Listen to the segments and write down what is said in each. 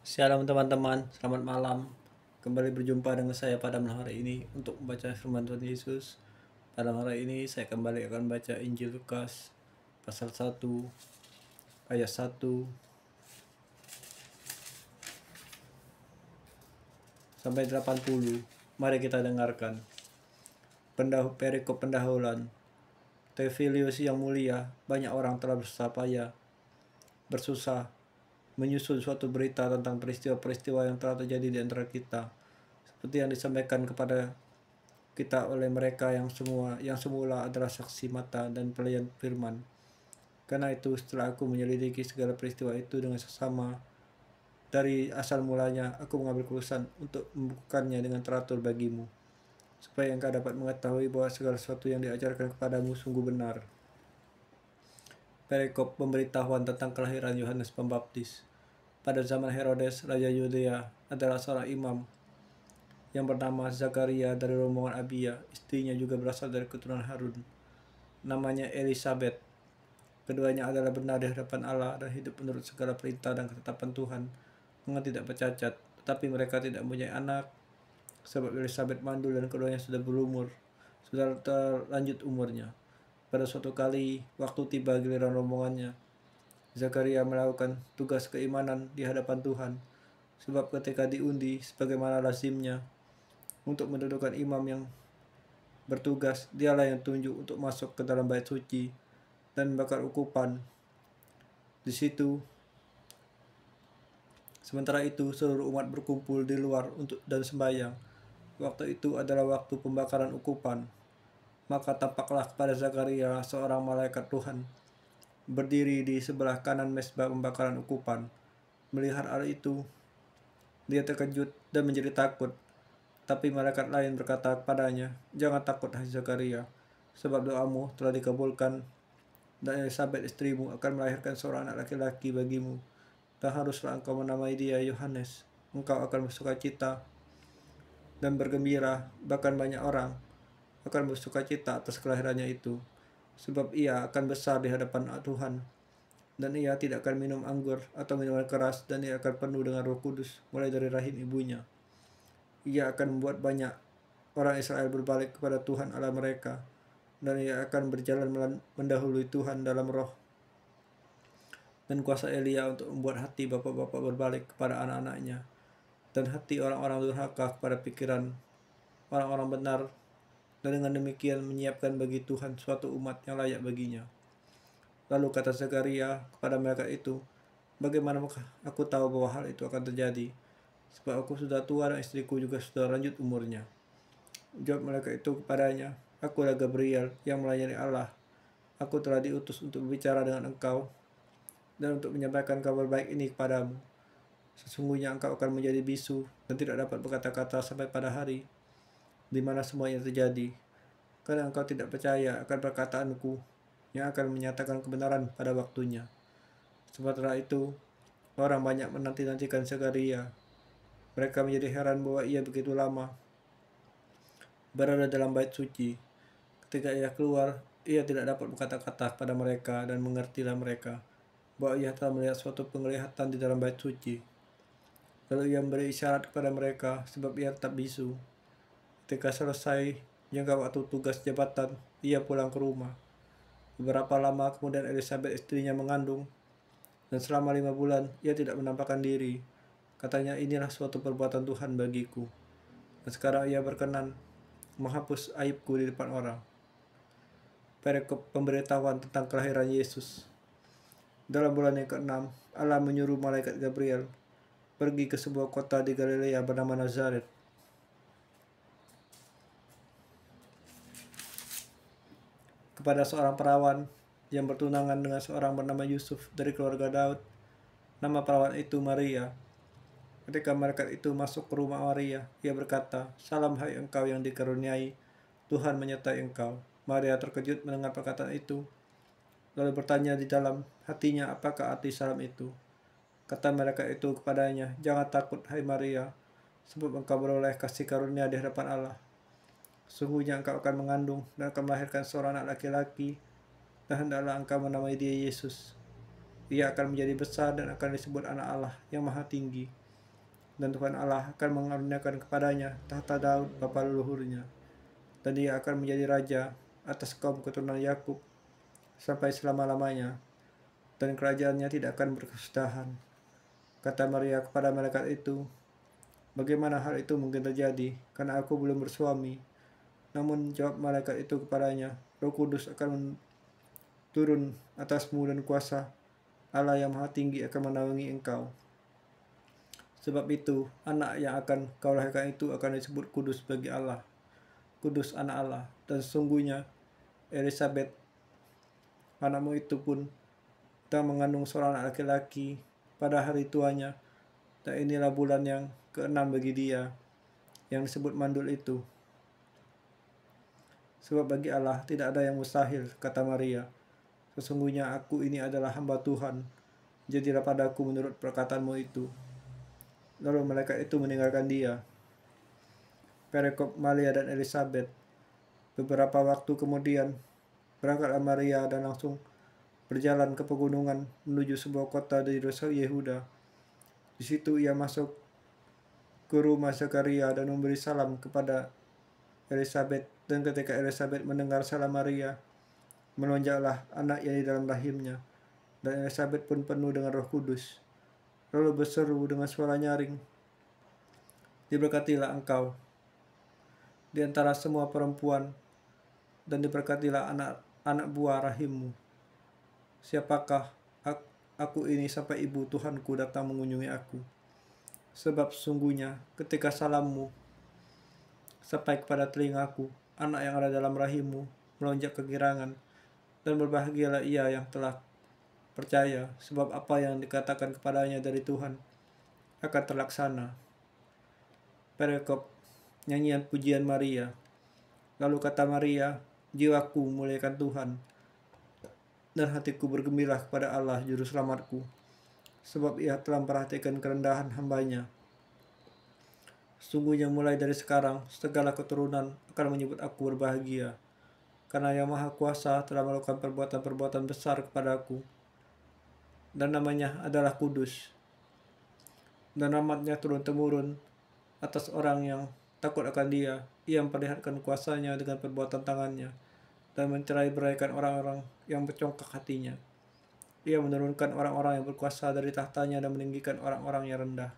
Shalom teman-teman, selamat malam. Kembali berjumpa dengan saya pada malam hari ini untuk membaca firman Tuhan Yesus. Pada malam hari ini saya kembali akan baca Injil Lukas pasal 1 ayat 1 sampai 80. Mari kita dengarkan. Perikop pendahuluan. Tevilius yang mulia, banyak orang telah bersusah menyusun suatu berita tentang peristiwa-peristiwa yang telah terjadi di antara kita, seperti yang disampaikan kepada kita oleh mereka yang semula adalah saksi mata dan pelayan firman. Karena itu, setelah aku menyelidiki segala peristiwa itu dengan seksama dari asal mulanya, aku mengambil keputusan untuk membukukannya dengan teratur bagimu, supaya engkau dapat mengetahui bahwa segala sesuatu yang diajarkan kepadamu sungguh benar. Perikop pemberitahuan tentang kelahiran Yohanes Pembaptis. Pada zaman Herodes, Raja Yudea, adalah seorang imam yang bernama Zakaria dari rombongan Abia. Istrinya juga berasal dari keturunan Harun. Namanya Elisabeth. Keduanya adalah benar di hadapan Allah dan hidup menurut segala perintah dan ketetapan Tuhan dengan tidak bercacat. Tetapi mereka tidak mempunyai anak, sebab Elisabeth mandul dan keduanya sudah terlanjut umurnya. Pada suatu kali, waktu tiba giliran rombongannya, Zakaria melakukan tugas keimanan di hadapan Tuhan, sebab ketika diundi sebagaimana lazimnya untuk mendudukan imam yang bertugas, dialah yang tunjuk untuk masuk ke dalam bait suci dan membakar ukupan di situ. Sementara itu, seluruh umat berkumpul di luar dan sembahyang. Waktu itu adalah waktu pembakaran ukupan. Maka tampaklah kepada Zakaria seorang malaikat Tuhan berdiri di sebelah kanan mezbah pembakaran ukupan. Melihat hal itu, dia terkejut dan menjadi takut. Tapi malaikat lain berkata kepadanya, "Jangan takut, hai Zakaria, sebab doamu telah dikabulkan, dan Elisabeth istrimu akan melahirkan seorang anak laki-laki bagimu, dan haruslah engkau menamai dia Yohanes. Engkau akan bersukacita dan bergembira, bahkan banyak orang akan bersukacita atas kelahirannya itu, sebab ia akan besar di hadapan Tuhan, dan ia tidak akan minum anggur atau minuman keras, dan ia akan penuh dengan Roh Kudus mulai dari rahim ibunya. Ia akan membuat banyak orang Israel berbalik kepada Tuhan Allah mereka, dan ia akan berjalan mendahului Tuhan dalam roh dan kuasa Elia untuk membuat hati bapak-bapak berbalik kepada anak-anaknya, dan hati orang-orang durhaka kepada pikiran orang-orang benar, dan dengan demikian menyiapkan bagi Tuhan suatu umat yang layak baginya." Lalu kata Zakaria kepada malaikat itu, "Bagaimanakah aku tahu bahwa hal itu akan terjadi? Sebab aku sudah tua dan istriku juga sudah lanjut umurnya." Jawab malaikat itu kepadanya, "Akulah Gabriel yang melayani Allah. Aku telah diutus untuk berbicara dengan engkau dan untuk menyampaikan kabar baik ini kepadamu. Sesungguhnya engkau akan menjadi bisu dan tidak dapat berkata-kata sampai pada hari di mana semuanya terjadi, karena engkau tidak percaya akan perkataanku yang akan menyatakan kebenaran pada waktunya." Sementara itu, orang banyak menanti-nantikan Zakaria. Mereka menjadi heran bahwa ia begitu lama berada dalam bait suci. Ketika ia keluar, ia tidak dapat berkata-kata pada mereka, dan mengertilah mereka bahwa ia telah melihat suatu penglihatan di dalam bait suci. Lalu ia memberi isyarat kepada mereka, sebab ia tetap bisu. Ketika selesai jangka waktu tugas jabatan, ia pulang ke rumah. Beberapa lama kemudian Elisabeth istrinya mengandung, dan selama 5 bulan ia tidak menampakkan diri. Katanya, "Inilah suatu perbuatan Tuhan bagiku, dan sekarang ia berkenan menghapus aibku di depan orang." Perikop pemberitahuan tentang kelahiran Yesus. Dalam bulan yang ke-6, Allah menyuruh malaikat Gabriel pergi ke sebuah kota di Galilea bernama Nazaret, kepada seorang perawan yang bertunangan dengan seorang bernama Yusuf dari keluarga Daud. Nama perawan itu Maria. Ketika malaikat itu masuk ke rumah Maria, ia berkata, "Salam hai engkau yang dikaruniai, Tuhan menyertai engkau." Maria terkejut mendengar perkataan itu, lalu bertanya di dalam hatinya apakah arti salam itu. Kata malaikat itu kepadanya, "Jangan takut hai Maria, sebab engkau beroleh kasih karunia di hadapan Allah. Sungguhnya engkau akan mengandung dan akan melahirkan seorang anak laki-laki, dan hendaklah engkau menamai dia Yesus. Ia akan menjadi besar dan akan disebut Anak Allah yang Maha Tinggi. dan Tuhan Allah akan mengaruniakan kepadanya tahta Daud bapa leluhurnya, dan dia akan menjadi raja atas kaum keturunan Yakub sampai selama-lamanya, dan kerajaannya tidak akan berkesudahan. Kata Maria kepada malaikat itu, "Bagaimana hal itu mungkin terjadi, karena aku belum bersuami?" Namun jawab malaikat itu kepadanya, "Roh Kudus akan turun atasmu dan kuasa Allah yang Maha Tinggi akan menaungi engkau. Sebab itu, anak yang akan kau lahirkan itu akan disebut kudus bagi Allah, kudus anak Allah. Dan sesungguhnya Elisabet, anakmu itu pun telah mengandung seorang anak laki-laki pada hari tuanya, dan inilah bulan yang keenam bagi dia, yang disebut mandul itu. Sebab bagi Allah tidak ada yang mustahil," kata Maria. "Sesungguhnya aku ini adalah hamba Tuhan, jadilah padaku menurut perkataanmu itu." Lalu malaikat itu meninggalkan dia. Perikop Maria dan Elisabet. Beberapa waktu kemudian, berangkatlah Maria dan langsung berjalan ke pegunungan menuju sebuah kota di desa Yehuda. Di situ ia masuk ke rumah Zakaria dan memberi salam kepada Elisabet. Dan ketika Elisabet mendengar salam Maria, melonjaklah anak yang di dalam rahimnya, dan Elisabet pun penuh dengan Roh Kudus. Lalu berseru dengan suara nyaring, "Diberkatilah engkau di antara semua perempuan, dan diberkatilah anak buah rahimmu. Siapakah aku ini sampai ibu Tuhanku datang mengunjungi aku? Sebab sesungguhnya ketika salammu sampai kepada telingaku, anak yang ada dalam rahimmu melonjak kegirangan, dan berbahagialah ia yang telah percaya, sebab apa yang dikatakan kepadanya dari Tuhan akan terlaksana." Perikop nyanyian pujian Maria. Lalu kata Maria, "Jiwaku memuliakan Tuhan, dan hatiku bergembira kepada Allah Juru Selamatku, sebab ia telah memperhatikan kerendahan hambanya. Sungguhnya mulai dari sekarang segala keturunan akan menyebut aku berbahagia, karena Yang Maha Kuasa telah melakukan perbuatan-perbuatan besar kepadaku, dan namanya adalah kudus, dan rahmatnya turun-temurun atas orang yang takut akan Dia. Ia memperlihatkan kuasanya dengan perbuatan tangannya, dan mencerai-beraikan orang-orang yang bercongkak hatinya. Ia menurunkan orang-orang yang berkuasa dari tahtanya dan meninggikan orang-orang yang rendah.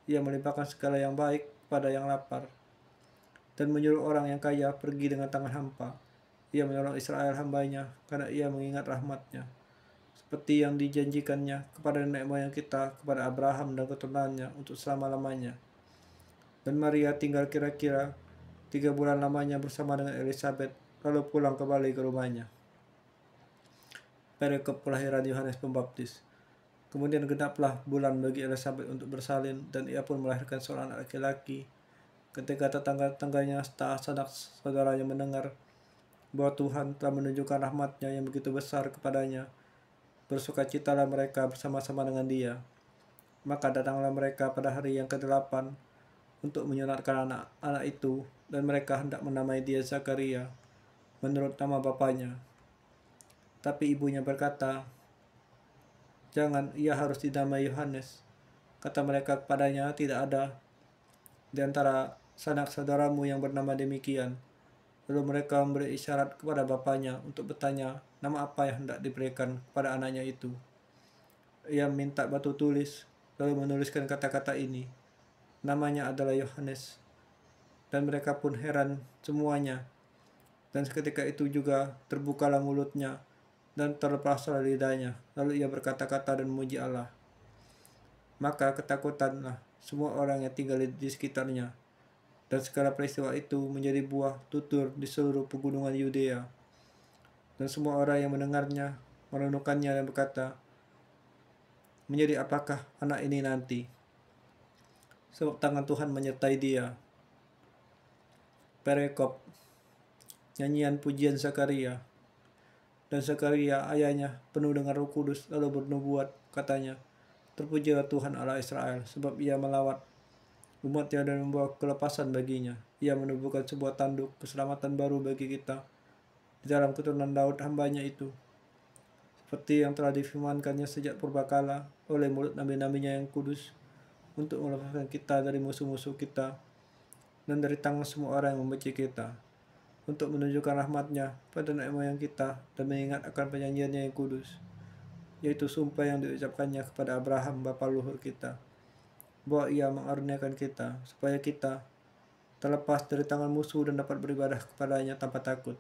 Ia melimpahkan segala yang baik kepada yang lapar, dan menyuruh orang yang kaya pergi dengan tangan hampa. Ia menolong Israel hambanya, karena ia mengingat rahmatnya, seperti yang dijanjikannya kepada nenek moyang kita, kepada Abraham dan keturunannya untuk selama-lamanya." Dan Maria tinggal kira-kira 3 bulan lamanya bersama dengan Elisabet, lalu pulang kembali ke rumahnya. Perikop kelahiran Yohanes Pembaptis. Kemudian genaplah bulan bagi Elisabet untuk bersalin, dan ia pun melahirkan seorang anak laki-laki. Ketika tetangga-tetangganya serta sanak saudaranya mendengar bahwa Tuhan telah menunjukkan rahmatnya yang begitu besar kepadanya, bersukacitalah mereka bersama-sama dengan dia. Maka datanglah mereka pada hari yang ke-8 untuk menyunatkan anak-anak itu, dan mereka hendak menamai dia Zakaria menurut nama bapaknya. Tapi ibunya berkata, "Jangan, ia harus dinamai Yohanes." Kata mereka kepadanya, "Tidak ada di antara sanak saudaramu yang bernama demikian." Lalu mereka memberi isyarat kepada bapaknya untuk bertanya nama apa yang hendak diberikan kepada anaknya itu. Ia minta batu tulis, lalu menuliskan kata-kata ini, "Namanya adalah Yohanes." Dan mereka pun heran semuanya. Dan seketika itu juga terbukalah mulutnya, dan terlepaslah lidahnya. Lalu ia berkata-kata dan memuji Allah. Maka ketakutanlah semua orang yang tinggal di sekitarnya. Dan segala peristiwa itu menjadi buah tutur di seluruh pegunungan Yudea. Dan semua orang yang mendengarnya merenungkannya dan berkata, "Menjadi apakah anak ini nanti? Sebab tangan Tuhan menyertai dia." Perikop nyanyian pujian Zakaria. Dan Zakaria ayahnya penuh dengan Roh Kudus lalu bernubuat, katanya, "Terpujilah Tuhan Allah Israel, sebab ia melawat umatnya dan membawa kelepasan baginya. Ia menubuhkan sebuah tanduk keselamatan baru bagi kita di dalam keturunan Daud hambanya itu, seperti yang telah difirmankannya sejak purbakala oleh mulut nabi-nabinya yang kudus, untuk melepaskan kita dari musuh-musuh kita dan dari tangan semua orang yang membenci kita, untuk menunjukkan rahmat-Nya pada nenek moyang kita dan mengingat akan perjanjian-Nya yang kudus, yaitu sumpah yang diucapkannya kepada Abraham bapa leluhur kita, bahwa Ia mengaruniakan kita supaya kita terlepas dari tangan musuh dan dapat beribadah kepada-Nya tanpa takut,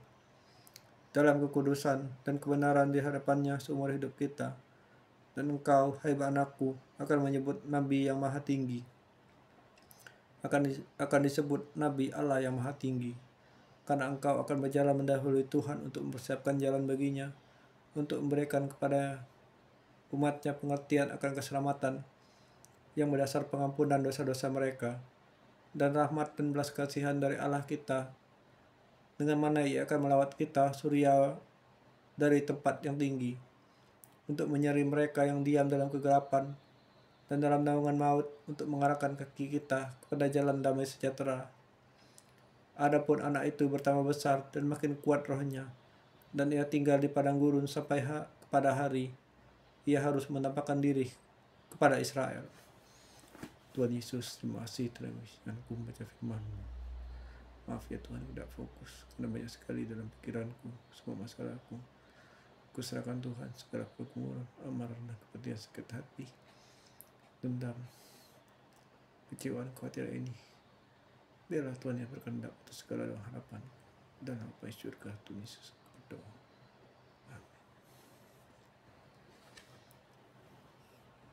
dalam kekudusan dan kebenaran di hadapan-Nya seumur hidup kita. Dan engkau, hai anakku, akan menyebut Nabi yang Maha Tinggi, akan disebut Nabi Allah yang Maha Tinggi, karena engkau akan berjalan mendahului Tuhan untuk mempersiapkan jalan baginya, untuk memberikan kepada umat-Nya pengertian akan keselamatan yang berdasar pengampunan dosa-dosa mereka, dan rahmat dan belas kasihan dari Allah kita, dengan mana Ia akan melawat kita surya dari tempat yang tinggi, untuk menyeri mereka yang diam dalam kegelapan dan dalam naungan maut, untuk mengarahkan kaki kita kepada jalan damai sejahtera. Adapun anak itu bertambah besar dan makin kuat rohnya, dan ia tinggal di padang gurun sampai kepada hari ia harus menampakkan diri kepada Israel. Tuhan Yesus, terima kasih telah mengizinkanku membaca firman-Mu. Maaf ya Tuhan, tidak fokus karena banyak sekali dalam pikiranku semua masalahku. Aku serahkan Tuhan segala kegumuran, amarah dan kepedihan sakit hati, dendam, kecewaan, kekhawatiran ini. Biarlah Tuhan yang berkehendak atas segala harapan dan apa surga. Tuhan Yesus berdoa.